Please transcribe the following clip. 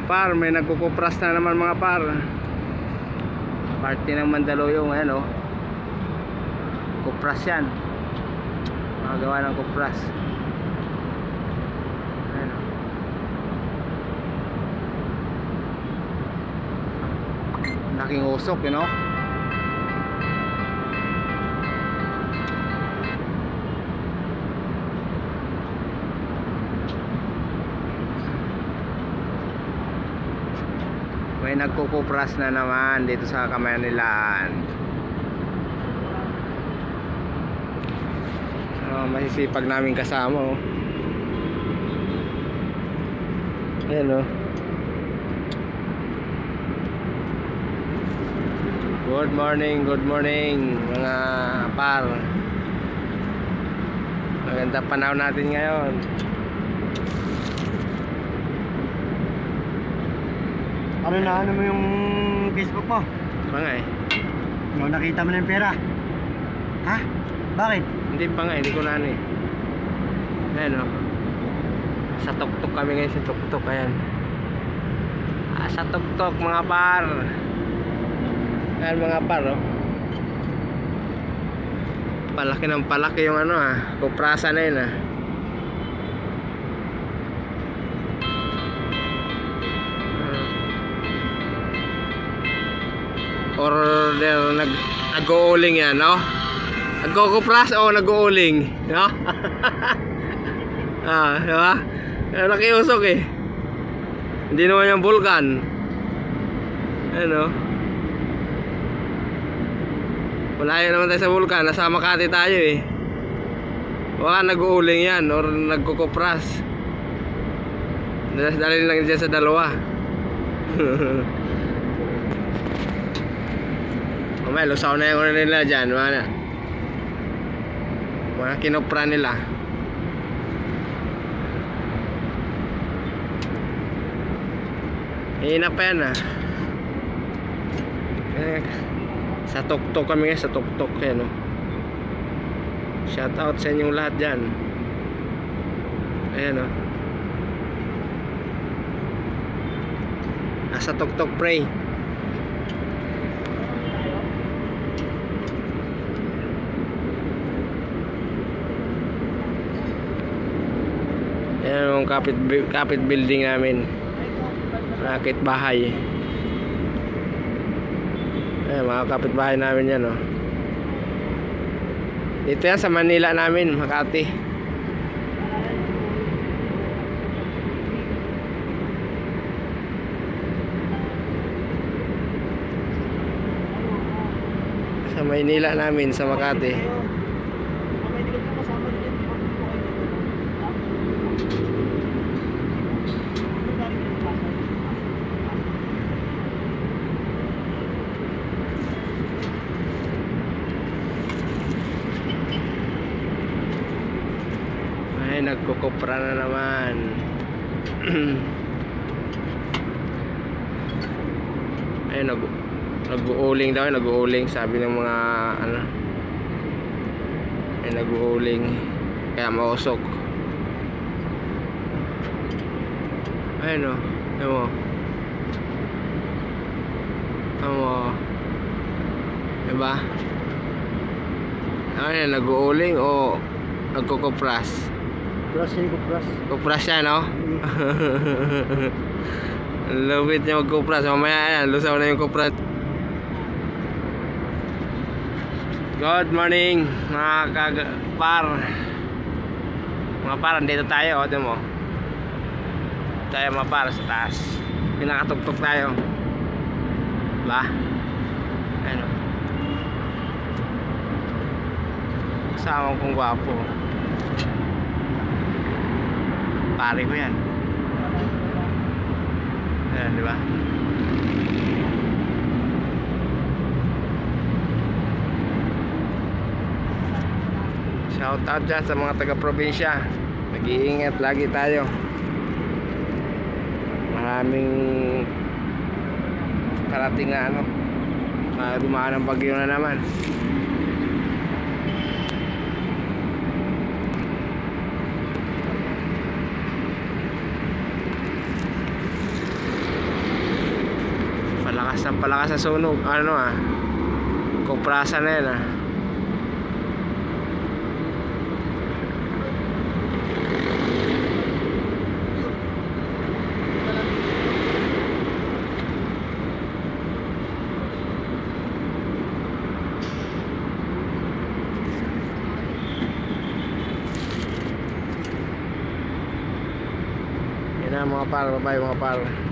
Mga par, may nagkukupras na naman mga par. Party ng Mandaluyong, ayan oh. Kupras yan. Magawa ng kupras. Ayan oh. Laking usok, you know. May nagkukupras na naman dito sa Kamanilaan. Masisipag namin kasama oh. Ayan oh. Good morning mga par. Maganda panahon natin ngayon. Ano mo yung Facebook mo? Mga eh. No, nakita mo na yung pera? Ha? Bakit? Hindi pa nga, hindi ko na ano eh. Ayan o. Sa tuktok kami ngayon, sa tuktok. Ayan. Sa tuktok mga par. Ayan mga par o. Palaki ng palaki yung ano ah. Kuprasa na yun ah. Order nag-uuling yan, no? Nagkukupras o nag-uuling, no? Diba? Nakiusok eh. Hindi naman yung vulkan. Ano? Malayo naman tayo sa vulkan. Nasa Makati tayo eh. Baka nag-uuling yan or nagkukupras. Dalhin lang dyan sa dalawa. May lusaw na yung nila dyan. Mga kinopra nila. Hina pa yan ah. Sa tuktok kami ngayon. Sa tuktok yan oh. Shout out sa inyong lahat dyan. Ayan oh. Sa tuktok pray. Ayan yung kapit building namin. Rakit bahay. Ayan mga kapit bahay namin yan oh. Dito yan sa Manila namin, Makati. Sa Manila namin, sa Makati. Nagkukupra na naman. Ayun, nag-uuling daw, nag-uuling sabi ng mga ano. Ay nag-uuling kaya mausok. Ayun oh, ayun mo. Diba? Ayun, nag-uuling o nagkukupras. Kupras siya, no? Lubit niya magkupras. Mamaya yan, lusaw na yung kupras. Good morning mga par. Mga par, dito tayo, o mo. Tayo mga par sa taas. Pinakatuktok tayo. Ba? Ano? Kasama kong gwapo. Pare ko yan. Ayan, di ba? Shout out dyan sa mga taga-probinsya. Mag-iingat lagi tayo. Maraming parating na ano. Dumaan ng bagyo na naman. Lakas ng palakas sa sunog. Ano kuprasa na yan Yan na mga par, bye mga par.